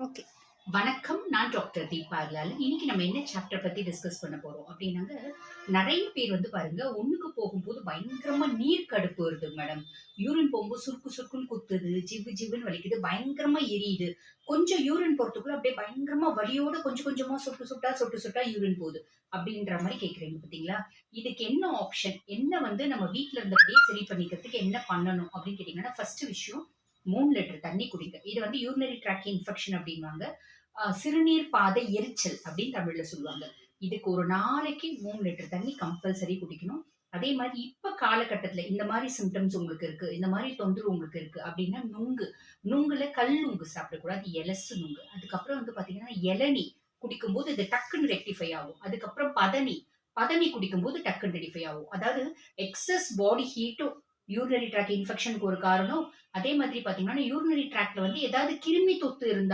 Okay. வணக்கம். நான் doctor Deepa Agarwal. இன்னைக்கு நம்ம என்ன சாப்டர் பத்தி டிஸ்கஸ் பண்ண போறோம் அப்படின்னாங்க, நெறைய பேர் வந்து பாருங்க, ஒண்ணுக்கு போகும்போது பயங்கரமா நீர் கடுப்பு வருது மேடம். யூரின் போகும்போது சுருக்கு சுருக்குன்னு குத்துது, ஜிவ்வு ஜிவ்வுன்னு வலிக்குது, பயங்கரமா எரியுது. கொஞ்சம் யூரின் போறதுக்குள்ள அப்படியே பயங்கரமா வலியோட கொஞ்சம் கொஞ்சமா சொட்டு சொட்டா, சொட்டு சொட்டா யூரின் போகுது. அப்படின்ற மாரி கேட்கிறீங்க பார்த்தீங்களா? இதுக்கு என்ன ஆப்ஷன்? என்ன வந்து நம்ம வீட்ல இருந்தபடியே சரி பண்ணிக்கிறதுக்கு என்ன பண்ணணும் அப்படின்னு கேட்டீங்கன்னா, ஃபர்ஸ்ட் விஷயம் 3 லிட்டர் தண்ணி குடிங்க. இது வந்து யூரினரி ட்ராக்ட் இன்ஃபெக்ஷன் அப்படின்னுவாங்க. சிறுநீர் பாதை எரிச்சல் அப்படின்னு தமிழ்ல சொல்லுவாங்க. இதுக்கு ஒரு நாளைக்கு 3 லிட்டர் தண்ணி கம்பல்சரி குடிக்கணும். அதே மாரி இப்ப காலகட்டத்தில இந்த மாரி சிம்ப்டம்ஸ் உங்களுக்கு இருக்கு. இந்த மாரி தொந்தரவு உங்களுக்கு இருக்கு அப்படின்னா நுங்குல கல் நுங்கு சாப்பிடக்கூடாது. எலசு நுங்கு. அதுக்கப்புறம் வந்து பார்த்தீங்கன்னா, இளநீ குடிக்கும்போது இது டக்குன்னு ரெக்டிஃபை ஆகும். அதுக்கப்புறம் பதனி குடிக்கும்போது டக்குன்னு ரெக்டிஃபை ஆகும். அதாவது எக்ஸஸ் பாடி ஹீட்டும் யூரினரி ட்ராக்ட் இன்ஃபெக்ஷனுக்கு ஒரு காரணம். அதே மாதிரி பார்த்தீங்கன்னா, யூரினரி ட்ராக்ட்ல வந்து ஏதாவது கிருமி தொத்து இருந்தா